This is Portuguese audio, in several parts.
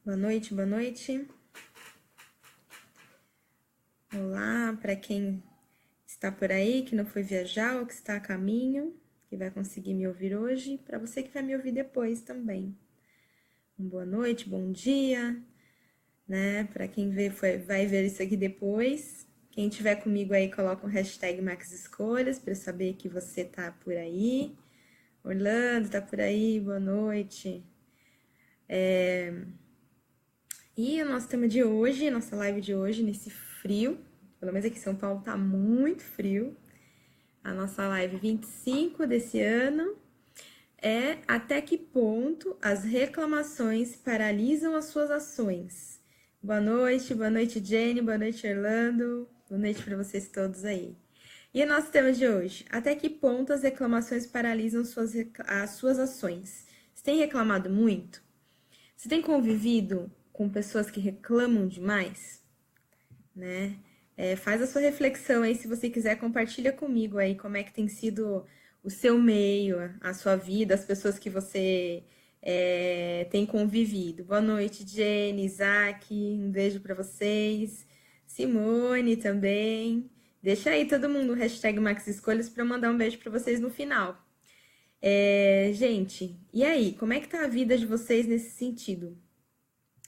Boa noite, boa noite. Olá, para quem está por aí, que não foi viajar ou que está a caminho, que vai conseguir me ouvir hoje, para você que vai me ouvir depois também. Boa noite, bom dia, né? Para quem vai ver isso aqui depois. Quem tiver comigo aí, coloca o hashtag Max Escolhas para eu saber que você tá por aí. Orlando tá por aí, boa noite. E o nosso tema de hoje, nossa live de hoje, nesse frio, pelo menos aqui em São Paulo tá muito frio. A nossa live 25 desse ano é até que ponto as reclamações paralisam as suas ações. Boa noite Jenny, boa noite Orlando, boa noite para vocês todos aí. E o nosso tema de hoje, até que ponto as reclamações paralisam as suas ações? Você tem reclamado muito? Você tem convivido com pessoas que reclamam demais? Né? Faz a sua reflexão aí, se você quiser, compartilha comigo aí como é que tem sido o seu meio, a sua vida, as pessoas que você tem convivido. Boa noite, Jenny, Isaac, um beijo para vocês. Simone também. Deixa aí todo mundo o hashtag Max Escolhas para mandar um beijo para vocês no final. Gente, e aí, como é que tá a vida de vocês nesse sentido?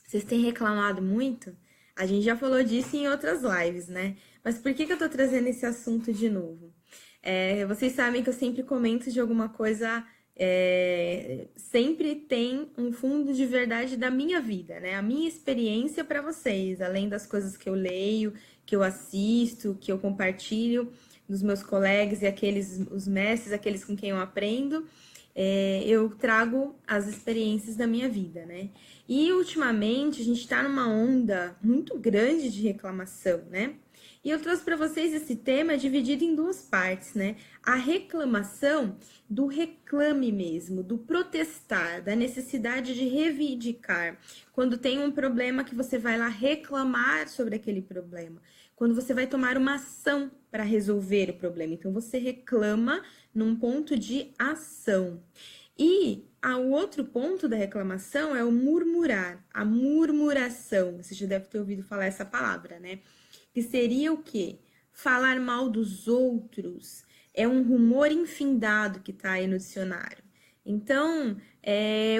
Vocês têm reclamado muito? A gente já falou disso em outras lives, né? Mas por que eu tô trazendo esse assunto de novo? Vocês sabem que eu sempre comento de alguma coisa, sempre tem um fundo de verdade da minha vida, né? A minha experiência para vocês, além das coisas que eu leio, que eu assisto, que eu compartilho dos meus colegas e os mestres, aqueles com quem eu aprendo. Eu trago as experiências da minha vida, né? E ultimamente a gente tá numa onda muito grande de reclamação, né? E eu trouxe para vocês esse tema dividido em duas partes, né? A reclamação do reclame mesmo, do protestar, da necessidade de reivindicar. Quando tem um problema que você vai lá reclamar sobre aquele problema. Quando você vai tomar uma ação para resolver o problema. Então você reclama num ponto de ação. E o outro ponto da reclamação é o murmurar, a murmuração. Você já deve ter ouvido falar essa palavra, né? Que seria o quê? Falar mal dos outros. É um rumor infindado que está aí no dicionário. Então,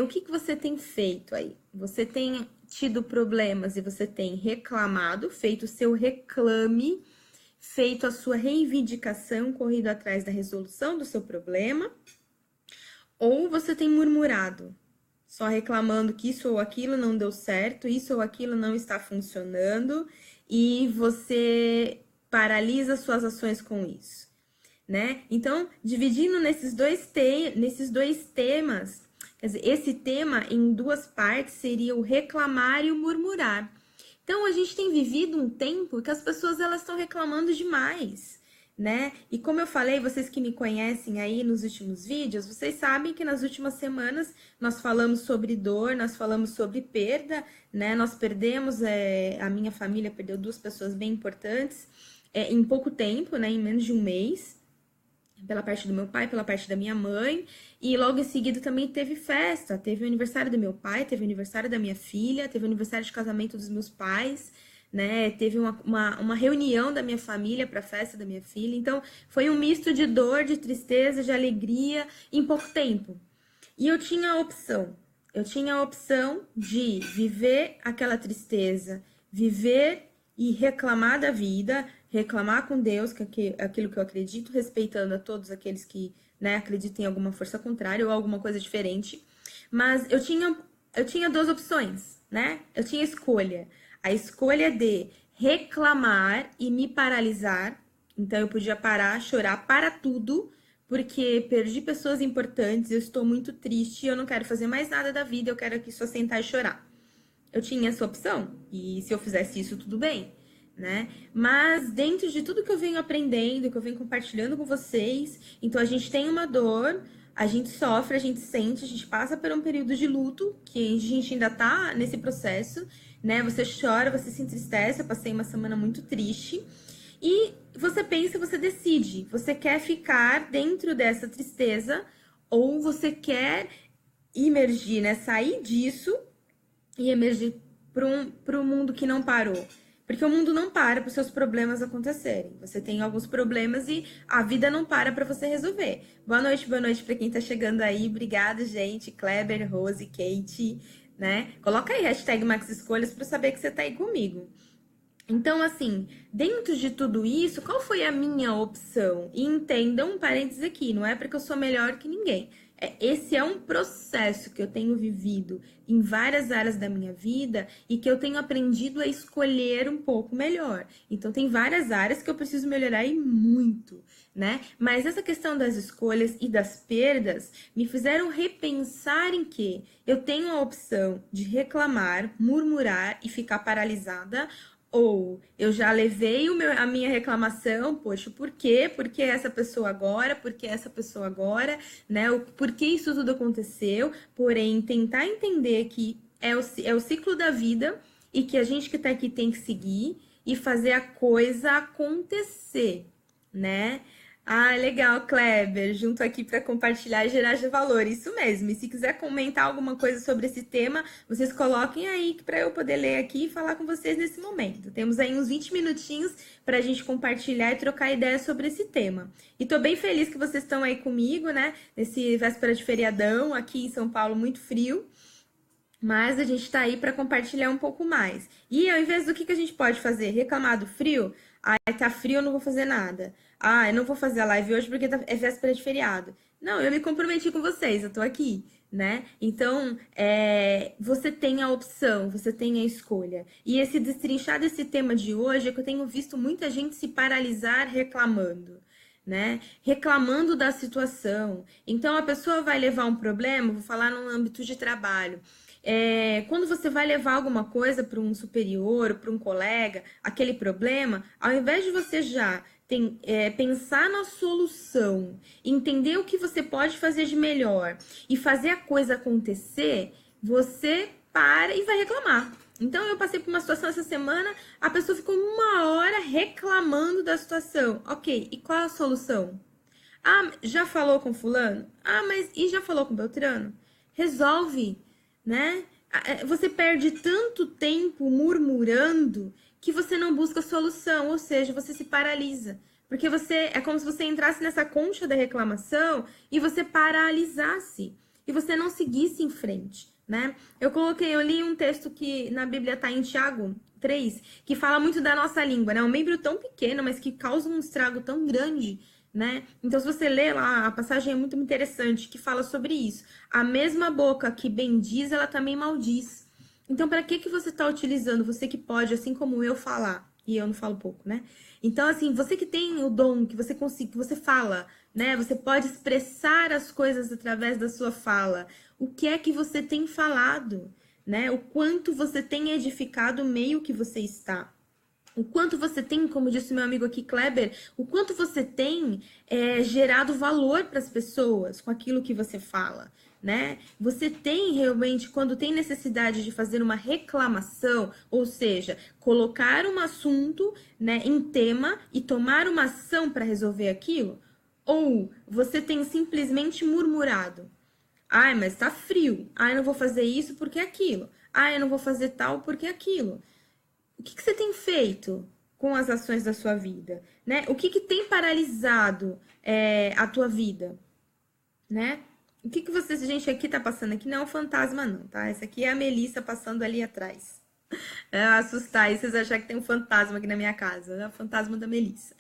o que você tem feito aí? Você tem tido problemas e você tem reclamado, feito o seu reclame, feito a sua reivindicação, corrido atrás da resolução do seu problema, ou você tem murmurado, só reclamando que isso ou aquilo não deu certo, isso ou aquilo não está funcionando, e você paralisa suas ações com isso, né? Então, dividindo nesses dois temas, quer dizer, esse tema em duas partes seria o reclamar e o murmurar. Então, a gente tem vivido um tempo que as pessoas elas estão reclamando demais, né? E como eu falei, vocês que me conhecem aí nos últimos vídeos, vocês sabem que nas últimas semanas nós falamos sobre dor, nós falamos sobre perda, né? Nós perdemos, a minha família perdeu duas pessoas bem importantes em pouco tempo, né? Em menos de um mês. Pela parte do meu pai, pela parte da minha mãe, e logo em seguida também teve festa, teve o aniversário do meu pai, teve o aniversário da minha filha, teve o aniversário de casamento dos meus pais, né, teve uma reunião da minha família para a festa da minha filha, então foi um misto de dor, de tristeza, de alegria em pouco tempo. E eu tinha a opção de viver aquela tristeza, viver e reclamar da vida, reclamar com Deus, que é aquilo que eu acredito, respeitando a todos aqueles que, né, acreditam em alguma força contrária ou alguma coisa diferente. Mas eu tinha duas opções, né? Eu tinha escolha. A escolha de reclamar e me paralisar. Então eu podia parar, chorar para tudo, porque perdi pessoas importantes, eu estou muito triste, eu não quero fazer mais nada da vida, eu quero aqui só sentar e chorar. Eu tinha essa opção, e se eu fizesse isso, tudo bem, né? Mas dentro de tudo que eu venho aprendendo, que eu venho compartilhando com vocês, então a gente tem uma dor, a gente sofre, a gente sente, a gente passa por um período de luto, que a gente ainda tá nesse processo, né? Você chora, você se entristece, eu passei uma semana muito triste, e você pensa, você decide, você quer ficar dentro dessa tristeza, ou você quer imergir, né? Sair disso e emergir para um mundo que não parou? Porque o mundo não para para os seus problemas acontecerem. Você tem alguns problemas e a vida não para para você resolver. Boa noite para quem tá chegando aí. Obrigada, gente. Kleber, Rose, Kate, né? Coloca aí hashtag Max Escolhas para saber que você tá aí comigo. Então, assim, dentro de tudo isso, qual foi a minha opção? E entendam um parênteses aqui, não é porque eu sou melhor que ninguém. Esse é um processo que eu tenho vivido em várias áreas da minha vida e que eu tenho aprendido a escolher um pouco melhor. Então, tem várias áreas que eu preciso melhorar e muito, né? Mas essa questão das escolhas e das perdas me fizeram repensar em que eu tenho a opção de reclamar, murmurar e ficar paralisada. Ou eu já levei a minha reclamação, poxa, por quê? Por que essa pessoa agora? Por que essa pessoa agora? Né? Por que isso tudo aconteceu? Porém, tentar entender que é o ciclo da vida e que a gente que tá aqui tem que seguir e fazer a coisa acontecer, né? Ah, legal, Kleber, junto aqui para compartilhar e gerar valor, isso mesmo. E se quiser comentar alguma coisa sobre esse tema, vocês coloquem aí para eu poder ler aqui e falar com vocês nesse momento. Temos aí uns 20 minutinhos para a gente compartilhar e trocar ideias sobre esse tema. E tô bem feliz que vocês estão aí comigo, né? Nesse véspera de feriadão, aqui em São Paulo, muito frio. Mas a gente está aí para compartilhar um pouco mais. E ao invés do que a gente pode fazer? Reclamar do frio? Ah, tá frio, eu não vou fazer nada. Ah, eu não vou fazer a live hoje porque é véspera de feriado. Não, eu me comprometi com vocês, eu tô aqui, né? Então, você tem a opção, você tem a escolha. E esse destrinchar desse tema de hoje é que eu tenho visto muita gente se paralisar reclamando. Né? Reclamando da situação. Então, a pessoa vai levar um problema, vou falar no âmbito de trabalho. Quando você vai levar alguma coisa para um superior, para um colega, aquele problema, ao invés de você já pensar na solução, entender o que você pode fazer de melhor e fazer a coisa acontecer, você para e vai reclamar. Então, eu passei por uma situação essa semana, a pessoa ficou 1 hora reclamando da situação. Ok, e qual é a solução? Ah, já falou com fulano? Ah, mas e já falou com Beltrano? Resolve, né? Você perde tanto tempo murmurando que você não busca solução, ou seja, você se paralisa. Porque é como se você entrasse nessa concha da reclamação e você paralisasse. E você não seguisse em frente. Né? Eu li um texto que na Bíblia está em Tiago 3, que fala muito da nossa língua, né? Um membro tão pequeno, mas que causa um estrago tão grande, né? Então, se você ler lá, a passagem é muito interessante, que fala sobre isso. A mesma boca que bendiz, ela também maldiz. Então, para que você está utilizando? Você que pode, assim como eu, falar. E eu não falo pouco, né? Então, assim, você que tem o dom, que você consegue, que você fala, né? Você pode expressar as coisas através da sua fala. O que é que você tem falado, né? O quanto você tem edificado o meio que você está. O quanto você tem, como disse meu amigo aqui, Kleber, o quanto você tem gerado valor para as pessoas com aquilo que você fala, né? Você tem realmente, quando tem necessidade de fazer uma reclamação, ou seja, colocar um assunto, né, em tema e tomar uma ação para resolver aquilo? Ou você tem simplesmente murmurado? Ai, mas tá frio. Ai, eu não vou fazer isso porque é aquilo. Ai, eu não vou fazer tal porque é aquilo. O que você tem feito com as ações da sua vida, né? O que tem paralisado a tua vida, né? O que você, gente, aqui tá passando aqui não é um fantasma não, tá? Essa aqui é a Melissa passando ali atrás. Assustar e vocês acharem que tem um fantasma aqui na minha casa, é o fantasma da Melissa.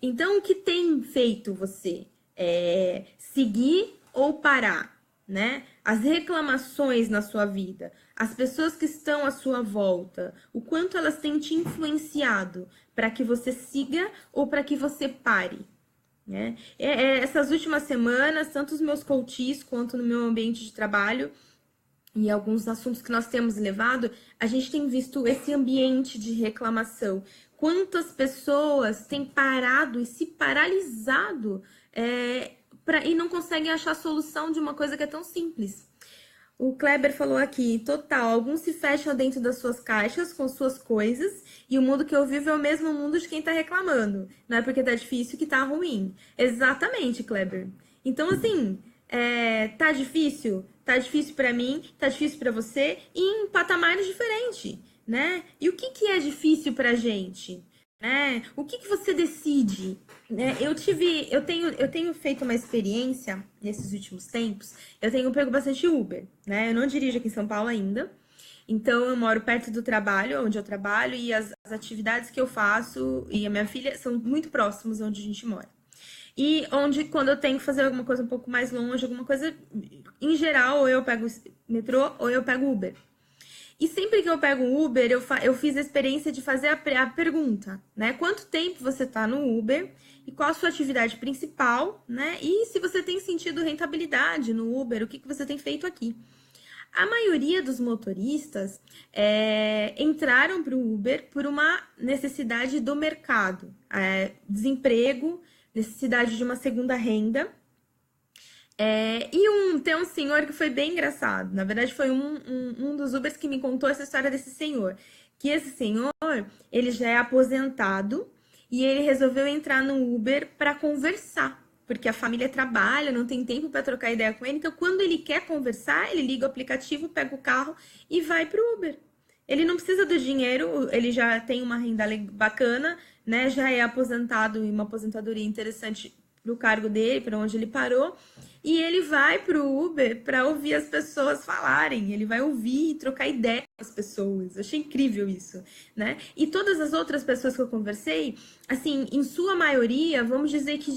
Então, o que tem feito você seguir ou parar, né? As reclamações na sua vida, as pessoas que estão à sua volta, o quanto elas têm te influenciado para que você siga ou para que você pare, né? Essas últimas semanas, tanto os meus coaches quanto no meu ambiente de trabalho e alguns assuntos que nós temos levado, a gente tem visto esse ambiente de reclamação. Quantas pessoas têm parado e se paralisado e não conseguem achar solução de uma coisa que é tão simples. O Kleber falou aqui, total, alguns se fecham dentro das suas caixas com suas coisas e o mundo que eu vivo é o mesmo mundo de quem tá reclamando. Não é porque tá difícil que tá ruim. Exatamente, Kleber. Então, assim, tá difícil? Tá difícil pra mim, tá difícil pra você e em patamares diferentes, né? E o que que é difícil pra gente? Né? O que que você decide? Né? Eu tenho feito uma experiência nesses últimos tempos. Eu tenho pego bastante Uber, né? Eu não dirijo aqui em São Paulo ainda. Então, eu moro perto do trabalho, onde eu trabalho, e as atividades que eu faço e a minha filha são muito próximos onde a gente mora. E onde, quando eu tenho que fazer alguma coisa um pouco mais longe, alguma coisa, em geral, ou eu pego metrô ou eu pego Uber. E sempre que eu pego um Uber, eu fiz a experiência de fazer a pergunta, né? Quanto tempo você tá no Uber e qual a sua atividade principal, né? E se você tem sentido rentabilidade no Uber, o que que você tem feito aqui? A maioria dos motoristas entraram para o Uber por uma necessidade do mercado, desemprego, necessidade de uma segunda renda. Tem um senhor que foi bem engraçado. Na verdade, foi um dos Ubers que me contou essa história desse senhor. Que esse senhor, ele já é aposentado e ele resolveu entrar no Uber para conversar. Porque a família trabalha, não tem tempo para trocar ideia com ele. Então, quando ele quer conversar, ele liga o aplicativo, pega o carro e vai pro Uber. Ele não precisa do dinheiro, ele já tem uma renda bacana, né? Já é aposentado e uma aposentadoria interessante pro cargo dele, para onde ele parou. E ele vai pro Uber para ouvir as pessoas falarem, ele vai ouvir e trocar ideia com as pessoas. Eu achei incrível isso, né? E todas as outras pessoas que eu conversei, assim, em sua maioria, vamos dizer que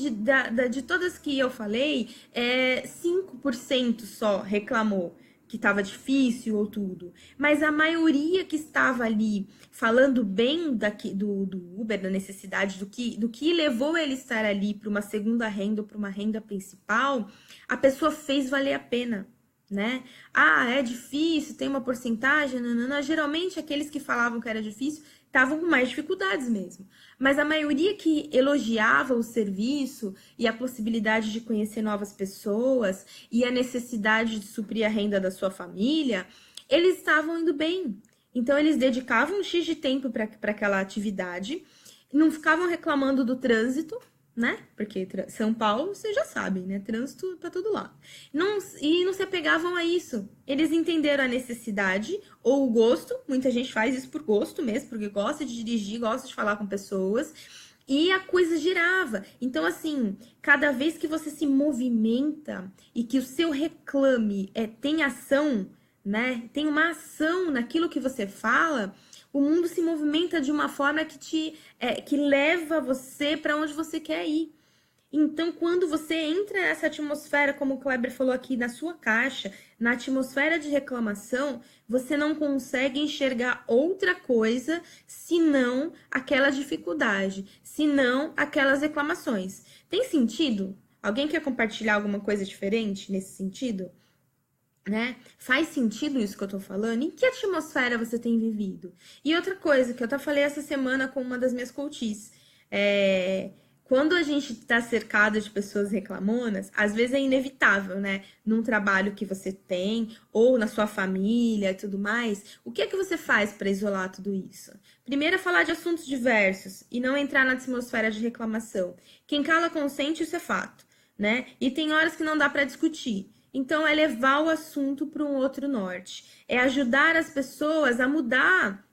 de todas que eu falei, 5% só reclamou que estava difícil ou tudo. Mas a maioria que estava ali falando bem do Uber, da necessidade, do que levou ele estar ali para uma segunda renda ou para uma renda principal, a pessoa fez valer a pena, né? Ah, é difícil, tem uma porcentagem, não. Geralmente aqueles que falavam que era difícil estavam com mais dificuldades mesmo. Mas a maioria que elogiava o serviço e a possibilidade de conhecer novas pessoas e a necessidade de suprir a renda da sua família, eles estavam indo bem. Então, eles dedicavam um X de tempo para aquela atividade, não ficavam reclamando do trânsito, né? Porque São Paulo, vocês já sabem, né? Trânsito para todo lado. E não se apegavam a isso. Eles entenderam a necessidade ou o gosto. Muita gente faz isso por gosto mesmo, porque gosta de dirigir, gosta de falar com pessoas. E a coisa girava. Então, assim, cada vez que você se movimenta e que o seu reclame tem ação, né? Tem uma ação naquilo que você fala, o mundo se movimenta de uma forma que leva você para onde você quer ir. Então, quando você entra nessa atmosfera, como o Kleber falou aqui, na sua caixa, na atmosfera de reclamação, você não consegue enxergar outra coisa senão aquela dificuldade, senão aquelas reclamações. Tem sentido? Alguém quer compartilhar alguma coisa diferente nesse sentido? Né? Faz sentido isso que eu tô falando? Em que atmosfera você tem vivido? E outra coisa que eu até falei essa semana com uma das minhas coaches, quando a gente está cercado de pessoas reclamonas, às vezes é inevitável, né? Num trabalho que você tem, ou na sua família e tudo mais, o que é que você faz para isolar tudo isso? Primeiro é falar de assuntos diversos e não entrar na atmosfera de reclamação. Quem cala consente, isso é fato, né? E tem horas que não dá para discutir. Então, é levar o assunto para um outro norte. É ajudar as pessoas a mudar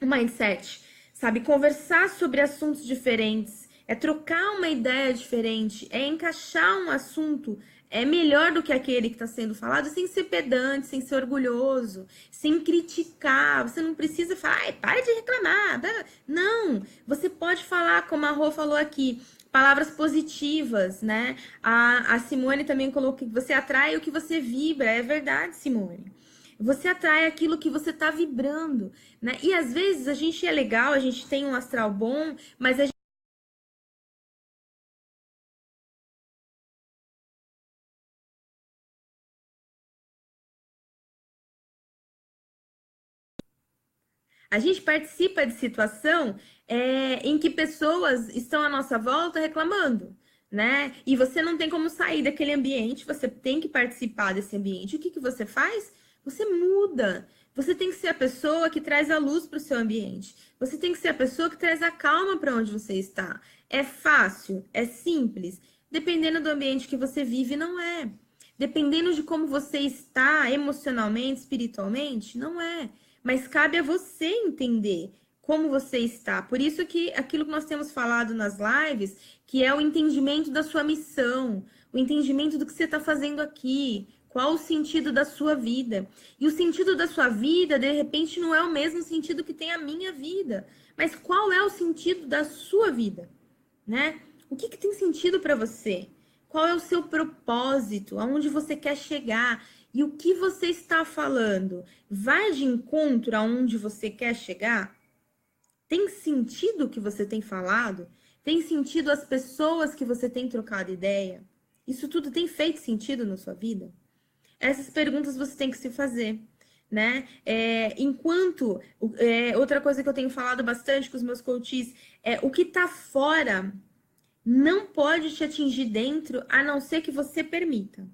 o mindset, sabe? Conversar sobre assuntos diferentes, é trocar uma ideia diferente, é encaixar um assunto melhor do que aquele que está sendo falado, sem ser pedante, sem ser orgulhoso, sem criticar. Você não precisa falar, ai, para de reclamar. Não, você pode falar, como a Rô falou aqui, palavras positivas, né? A Simone também colocou que você atrai o que você vibra. É verdade, Simone. Você atrai aquilo que você tá vibrando, né? E às vezes a gente é legal, a gente tem um astral bom, mas a gente participa de situação em que pessoas estão à nossa volta reclamando, né? E você não tem como sair daquele ambiente, você tem que participar desse ambiente. O que que você faz? Você muda. Você tem que ser a pessoa que traz a luz para o seu ambiente. Você tem que ser a pessoa que traz a calma para onde você está. É fácil? É simples? Dependendo do ambiente que você vive, não é. Dependendo de como você está emocionalmente, espiritualmente, não é. mas cabe a você entender como você está. Por isso que aquilo que nós temos falado nas lives, que é o entendimento da sua missão, o entendimento do que você está fazendo aqui, qual o sentido da sua vida. E o sentido da sua vida, de repente, não é o mesmo sentido que tem a minha vida. Mas qual é o sentido da sua vida, né? O que tem sentido para você? Qual é o seu propósito? Aonde você quer chegar? E o que você está falando? Vai de encontro aonde você quer chegar? Tem sentido o que você tem falado? Tem sentido as pessoas que você tem trocado ideia? Isso tudo tem feito sentido na sua vida? Essas perguntas você tem que se fazer, né? Outra coisa que eu tenho falado bastante com os meus coaches é o que tá fora não pode te atingir dentro, a não ser que você permita.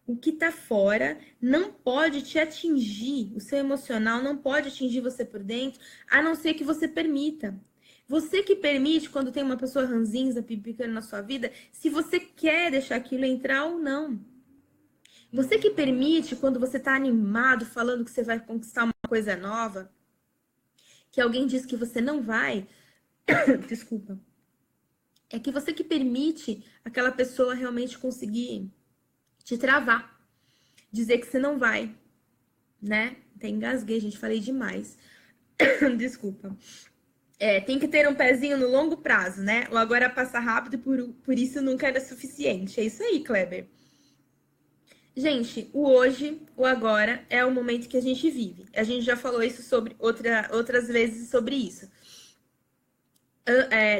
O que tá fora não pode te atingir, o seu emocional não pode atingir você por dentro, a não ser que você permita. Você que permite quando tem uma pessoa ranzinza, pipicando na sua vida, se você quer deixar aquilo entrar ou não. Você que permite quando você tá animado, falando que você vai conquistar uma coisa nova, que alguém diz que você não vai, desculpa, é que você que permite aquela pessoa realmente conseguir te travar, dizer que você não vai, né? Até engasguei, gente, falei demais. Desculpa. Tem que ter um pezinho no longo prazo, né? O agora passa rápido e por isso nunca era suficiente. É isso aí, Kleber. Gente, o hoje, o agora é o momento que a gente vive. A gente já falou isso sobre outras vezes sobre isso.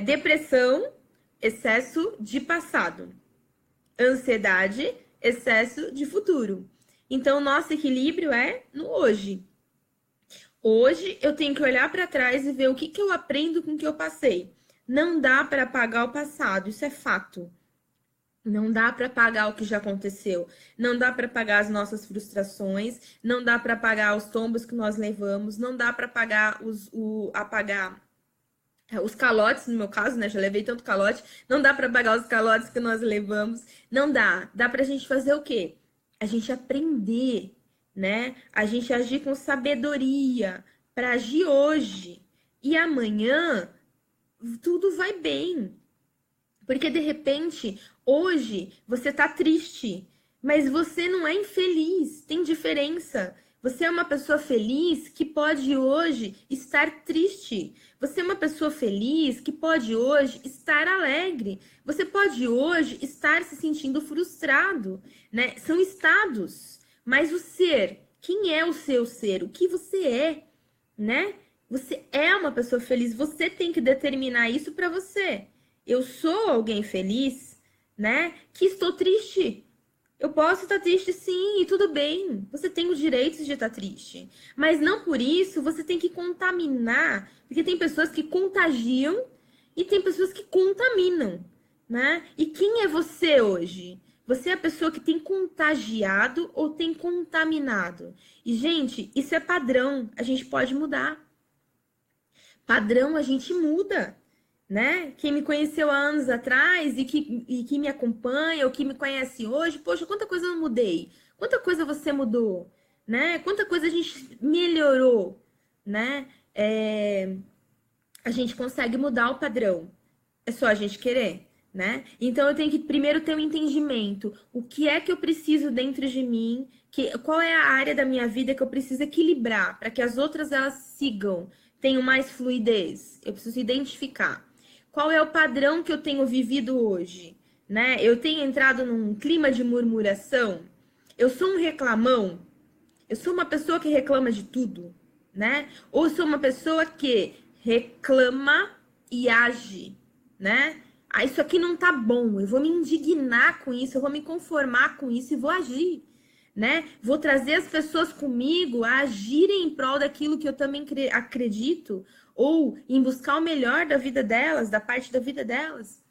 Depressão, excesso de passado. Ansiedade, excesso de futuro. Então, nosso equilíbrio é no hoje. Hoje, eu tenho que olhar para trás e ver o que eu aprendo com o que eu passei. Não dá para apagar o passado, isso é fato. Não dá para apagar o que já aconteceu. Não dá para apagar as nossas frustrações. Não dá para apagar os tombos que nós levamos. Não dá para apagar os calotes, no meu caso, né? Já levei tanto calote. Não dá para apagar os calotes que nós levamos. Não dá. Dá pra gente fazer o quê? A gente aprender, né? A gente agir com sabedoria para agir hoje. E amanhã tudo vai bem. Porque de repente, hoje você tá triste, mas você não é infeliz. Tem diferença. Você é uma pessoa feliz que pode hoje estar triste. Você é uma pessoa feliz que pode hoje estar alegre. Você pode hoje estar se sentindo frustrado, né? São estados. Mas o ser, quem é o seu ser? O que você é, né? Você é uma pessoa feliz. Você tem que determinar isso para você. Eu sou alguém feliz, né? Que estou triste. Eu posso estar triste, sim, e tudo bem. Você tem o direito de estar triste. Mas não por isso você tem que contaminar. Porque tem pessoas que contagiam e tem pessoas que contaminam, né? E quem é você hoje? Você é a pessoa que tem contagiado ou tem contaminado? E, gente, isso é padrão. A gente pode mudar. Padrão a gente muda. Né? Quem me conheceu há anos atrás e que me acompanha ou que me conhece hoje, poxa, quanta coisa eu mudei, quanta coisa você mudou, né? Quanta coisa a gente melhorou, né? A gente consegue mudar o padrão, é só a gente querer, né? Então eu tenho que primeiro ter um entendimento, o que é que eu preciso dentro de mim, qual é a área da minha vida que eu preciso equilibrar para que as outras elas sigam, tenham mais fluidez. Eu preciso identificar. Qual é o padrão que eu tenho vivido hoje, né? Eu tenho entrado num clima de murmuração? Eu sou um reclamão? Eu sou uma pessoa que reclama de tudo, né? Ou sou uma pessoa que reclama e age, né? Ah, isso aqui não tá bom, eu vou me indignar com isso, eu vou me conformar com isso e vou agir, né? Vou trazer as pessoas comigo a agirem em prol daquilo que eu também acredito, ou em buscar o melhor da vida delas, da parte da vida delas,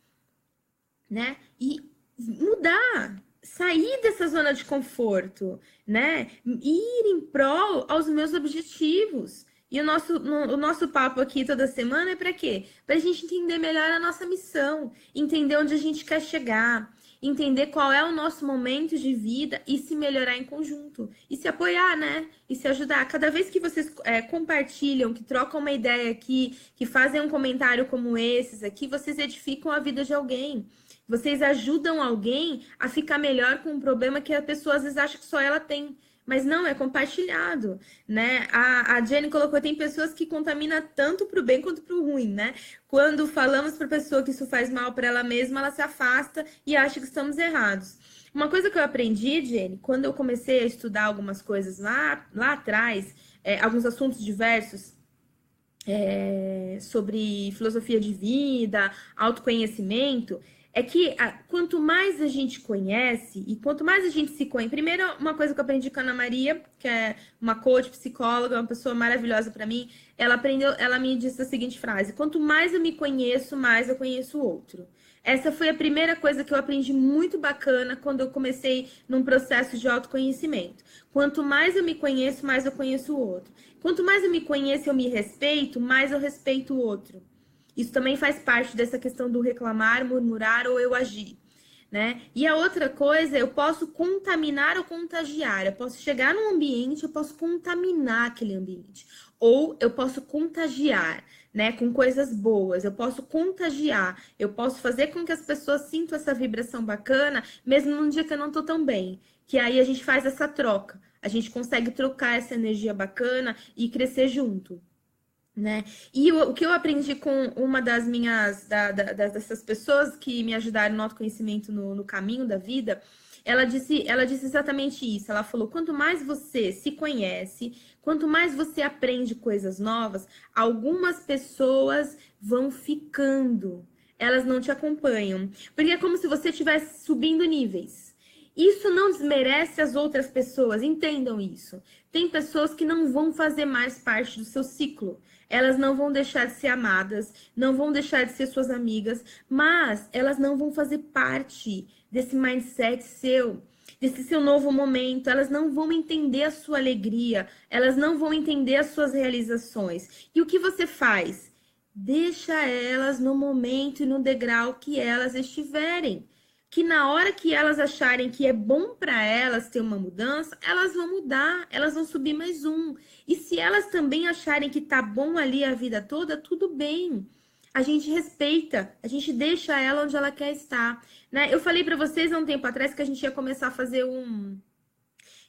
né? E mudar, sair dessa zona de conforto, né? Ir em prol aos meus objetivos. E o nosso papo aqui toda semana é para quê? Para a gente entender melhor a nossa missão, entender onde a gente quer chegar. entender qual é o nosso momento de vida e se melhorar em conjunto. E se apoiar, né? E se ajudar. Cada vez que vocês compartilham, que trocam uma ideia aqui, que fazem um comentário como esses aqui, vocês edificam a vida de alguém. Vocês ajudam alguém a ficar melhor com um problema que a pessoa às vezes acha que só ela tem. Mas não, é compartilhado, né? A Jenny colocou, tem pessoas que contaminam tanto para o bem quanto para o ruim, né? Quando falamos para a pessoa que isso faz mal para ela mesma, ela se afasta e acha que estamos errados. Uma coisa que eu aprendi, Jenny, quando eu comecei a estudar algumas coisas lá atrás, alguns assuntos diversos, sobre filosofia de vida, autoconhecimento, é que quanto mais a gente conhece e quanto mais a gente se conhece. Primeiro, uma coisa que eu aprendi com a Ana Maria, que é uma coach, psicóloga, uma pessoa maravilhosa para mim, ela me disse a seguinte frase: quanto mais eu me conheço, mais eu conheço o outro. Essa foi a primeira coisa que eu aprendi muito bacana quando eu comecei num processo de autoconhecimento. Quanto mais eu me conheço, mais eu conheço o outro. Quanto mais eu me conheço e eu me respeito, mais eu respeito o outro. Isso também faz parte dessa questão do reclamar, murmurar ou eu agir, né? E a outra coisa, eu posso contaminar ou contagiar. Eu posso chegar num ambiente, eu posso contaminar aquele ambiente. Ou eu posso contagiar, né? Com coisas boas. Eu posso contagiar. Eu posso fazer com que as pessoas sintam essa vibração bacana, mesmo num dia que eu não tô tão bem. Que aí a gente faz essa troca. A gente consegue trocar essa energia bacana e crescer junto. Né? E o que eu aprendi com uma das minhas dessas pessoas que me ajudaram no autoconhecimento no caminho da vida, ela disse exatamente isso. Ela falou: quanto mais você se conhece, quanto mais você aprende coisas novas, algumas pessoas vão ficando, elas não te acompanham, porque é como se você estivesse subindo níveis. Isso não desmerece as outras pessoas, entendam isso. Tem pessoas que não vão fazer mais parte do seu ciclo. Elas não vão deixar de ser amadas, não vão deixar de ser suas amigas, mas elas não vão fazer parte desse mindset seu, desse seu novo momento. Elas não vão entender a sua alegria, elas não vão entender as suas realizações. E o que você faz? Deixa elas no momento e no degrau que elas estiverem. Que na hora que elas acharem que é bom para elas ter uma mudança, elas vão mudar, elas vão subir mais um. E se elas também acharem que tá bom ali a vida toda, tudo bem. A gente respeita, a gente deixa ela onde ela quer estar, né? Eu falei para vocês há um tempo atrás que a gente ia começar a fazer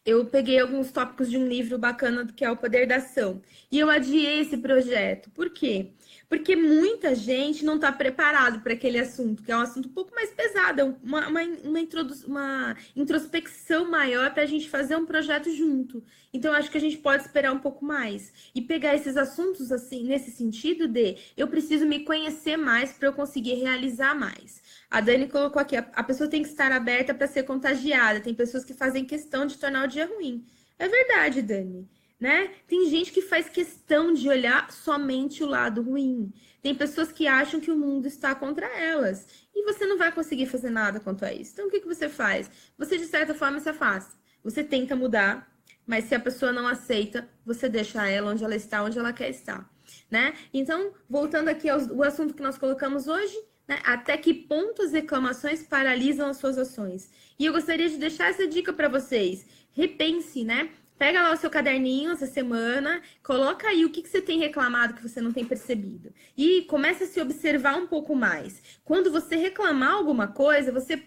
Eu peguei alguns tópicos de um livro bacana que é O Poder da Ação. E eu adiei esse projeto. Por quê? Porque muita gente não está preparado para aquele assunto, que é um assunto um pouco mais pesado, é uma introspecção maior para a gente fazer um projeto junto. Então, acho que a gente pode esperar um pouco mais e pegar esses assuntos assim, nesse sentido de eu preciso me conhecer mais para eu conseguir realizar mais. A Dani colocou aqui, a pessoa tem que estar aberta para ser contagiada. Tem pessoas que fazem questão de tornar o dia ruim. É verdade, Dani. Né? Tem gente que faz questão de olhar somente o lado ruim. Tem pessoas que acham que o mundo está contra elas. E você não vai conseguir fazer nada quanto a isso. Então, o que você faz? Você, de certa forma, se afasta. Você tenta mudar, mas se a pessoa não aceita, você deixa ela onde ela está, onde ela quer estar. Né? Então, voltando aqui ao assunto que nós colocamos hoje, né? Até que ponto as reclamações paralisam as suas ações? E eu gostaria de deixar essa dica para vocês. Repense, né? Pega lá o seu caderninho essa semana, coloca aí o que você tem reclamado que você não tem percebido. E começa a se observar um pouco mais. Quando você reclamar alguma coisa, você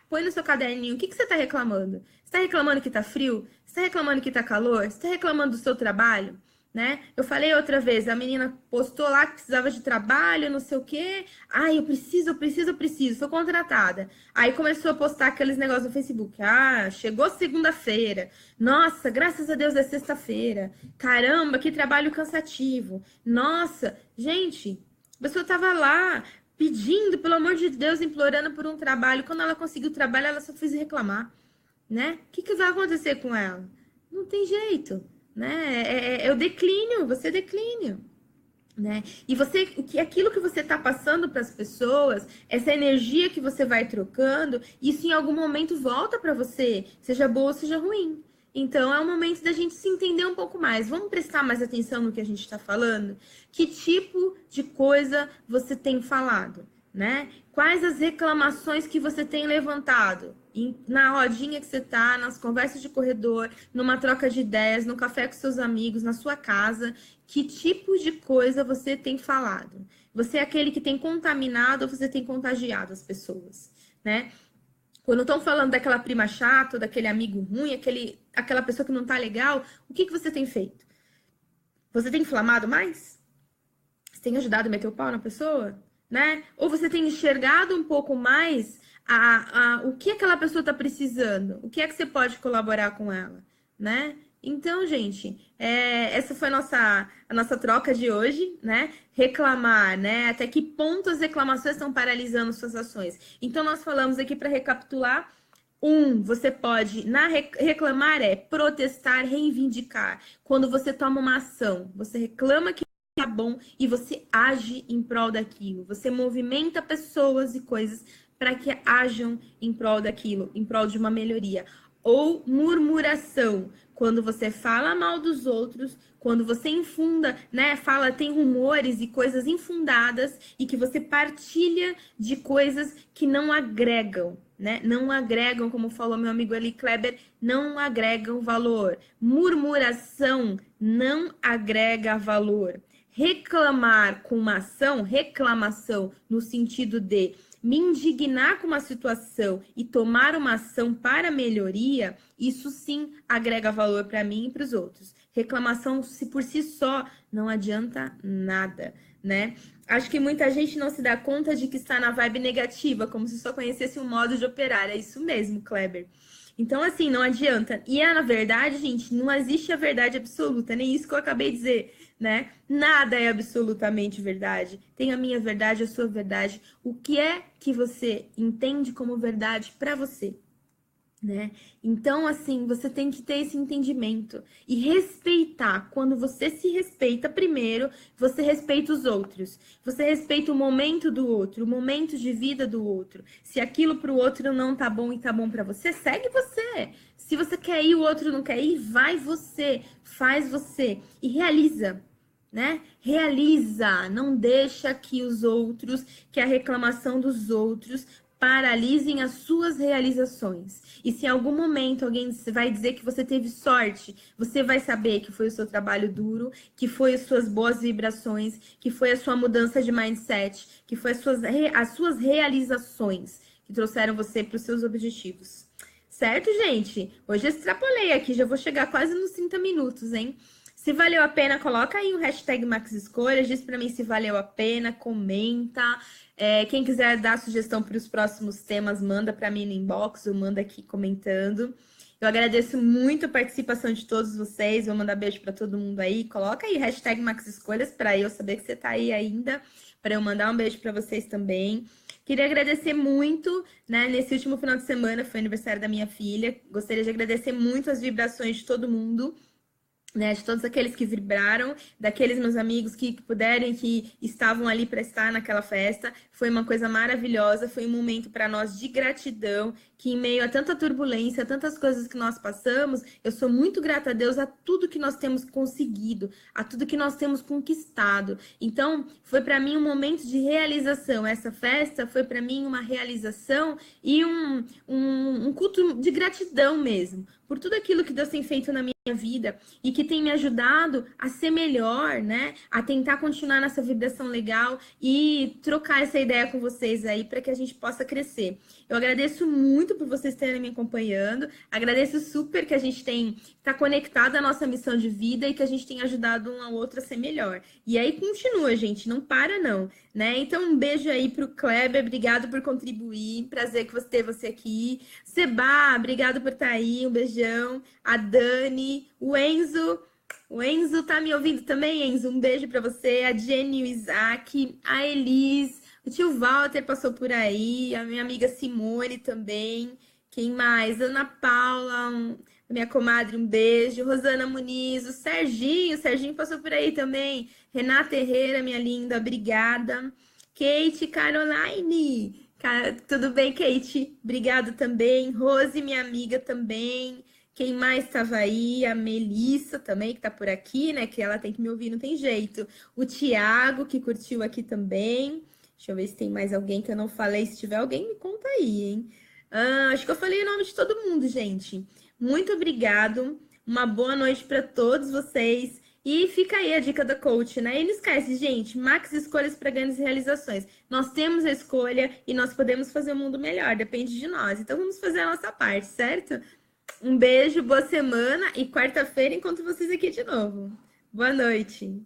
põe no seu caderninho o que você está reclamando. Você está reclamando que está frio? Você está reclamando que está calor? Você está reclamando do seu trabalho? Né? Eu falei outra vez, a menina postou lá que precisava de trabalho, não sei o quê. Ai, eu preciso. Foi contratada. Aí começou a postar aqueles negócios no Facebook. Ah, chegou segunda-feira. Nossa, graças a Deus é sexta-feira. Caramba, que trabalho cansativo. Nossa, gente, a pessoa tava lá pedindo, pelo amor de Deus, implorando por um trabalho. Quando ela conseguiu o trabalho, ela só fez reclamar, né? O que vai acontecer com ela? Não tem jeito. Né? É o declínio, você declínio, né? E aquilo que você está passando para as pessoas, essa energia que você vai trocando, isso em algum momento volta para você, seja boa ou seja ruim. Então é o momento da gente se entender um pouco mais. Vamos prestar mais atenção no que a gente está falando? Que tipo de coisa você tem falado? né? Quais as reclamações que você tem levantado? Na rodinha que você tá, nas conversas de corredor, numa troca de ideias, no café com seus amigos, na sua casa, que tipo de coisa você tem falado? Você é aquele que tem contaminado ou você tem contagiado as pessoas, né? Quando estão falando daquela prima chata, daquele amigo ruim, aquela pessoa que não tá legal, o que você tem feito? Você tem inflamado mais? Você tem ajudado a meter o pau na pessoa? Né? Ou você tem enxergado um pouco mais o que aquela pessoa está precisando? O que é que você pode colaborar com ela? Né? Então, gente, essa foi a nossa troca de hoje, né? Reclamar, né? Até que ponto as reclamações estão paralisando suas ações? Então, nós falamos aqui para recapitular. Você pode, reclamar é protestar, reivindicar. Quando você toma uma ação, você reclama que tá bom e você age em prol daquilo. Você movimenta pessoas e coisas para que ajam em prol daquilo, em prol de uma melhoria. Ou murmuração, quando você fala mal dos outros, quando você infunda, né, tem rumores e coisas infundadas e que você partilha de coisas que não agregam, né? Não agregam, como falou meu amigo Eli Kleber, não agregam valor. Murmuração não agrega valor. Reclamar com uma ação, reclamação no sentido de me indignar com uma situação e tomar uma ação para melhoria, isso sim agrega valor para mim e para os outros. Reclamação, se por si só, não adianta nada, né? Acho que muita gente não se dá conta de que está na vibe negativa, como se só conhecesse um modo de operar. É isso mesmo, Kleber. Então, assim, não adianta. E na verdade, gente, não existe a verdade absoluta, nem isso que eu acabei de dizer, né? Nada é absolutamente verdade. Tem a minha verdade, a sua verdade. O que é que você entende como verdade para você? Né? Então, assim, você tem que ter esse entendimento e respeitar. Quando você se respeita primeiro, você respeita os outros. Você respeita o momento do outro, o momento de vida do outro. Se aquilo para o outro não tá bom e tá bom para você, segue você. Se você quer ir, o outro não quer ir, vai você, faz você e realiza. Né? Realiza, não deixa que os outros, que a reclamação dos outros paralisem as suas realizações. E se em algum momento alguém vai dizer que você teve sorte, você vai saber que foi o seu trabalho duro, que foi as suas boas vibrações, que foi a sua mudança de mindset, que foi as suas realizações que trouxeram você para os seus objetivos. Certo, gente? Hoje eu extrapolei aqui, já vou chegar quase nos 30 minutos, hein? Se valeu a pena, coloca aí o hashtag Max Escolhas, diz para mim se valeu a pena, comenta. Quem quiser dar sugestão para os próximos temas, manda para mim no inbox ou manda aqui comentando. Eu agradeço muito a participação de todos vocês, vou mandar beijo para todo mundo aí. Coloca aí hashtag Max Escolhas para eu saber que você está aí ainda, para eu mandar um beijo para vocês também. Queria agradecer muito, né? Nesse último final de semana foi aniversário da minha filha. Gostaria de agradecer muito as vibrações de todo mundo. Né, de todos aqueles que vibraram, daqueles meus amigos que puderam, que estavam ali para estar naquela festa. Foi uma coisa maravilhosa, foi um momento para nós de gratidão, que em meio a tanta turbulência, a tantas coisas que nós passamos, eu sou muito grata a Deus a tudo que nós temos conseguido, a tudo que nós temos conquistado. Então, foi para mim um momento de realização. Essa festa foi para mim uma realização e um culto de gratidão mesmo, por tudo aquilo que Deus tem feito na minha vida e que tem me ajudado a ser melhor, né? A tentar continuar nessa vibração legal e trocar essa ideia com vocês aí para que a gente possa crescer. Eu agradeço muito por vocês terem me acompanhando. Agradeço super que a gente tá conectado à nossa missão de vida e que a gente tem ajudado um ao outro a ser melhor. E aí continua, gente, não para não, né? Então um beijo aí pro Kleber, obrigado por contribuir. Prazer que ter você aqui. Seba, obrigado por estar aí. Um beijão. A Dani, o Enzo tá me ouvindo também, Enzo? Um beijo para você. A Jenny, o Isaac, a Elis, o tio Walter passou por aí, a minha amiga Simone também. Quem mais? Ana Paula, minha comadre, um beijo. Rosana Muniz, o Serginho passou por aí também. Renata Herrera, minha linda, obrigada. Kate Caroline, tudo bem, Kate? Obrigado também. Rose, minha amiga também. Quem mais estava aí? A Melissa também, que tá por aqui, né? Que ela tem que me ouvir, não tem jeito. O Tiago, que curtiu aqui também. Deixa eu ver se tem mais alguém que eu não falei. Se tiver alguém, me conta aí, hein? Acho que eu falei o nome de todo mundo, gente. Muito obrigado. Uma boa noite para todos vocês. E fica aí a dica da coach, né? E não esquece, gente, max escolhas para grandes realizações. Nós temos a escolha e nós podemos fazer o mundo melhor, depende de nós. Então vamos fazer a nossa parte, certo? Um beijo, boa semana e quarta-feira encontro vocês aqui de novo. Boa noite.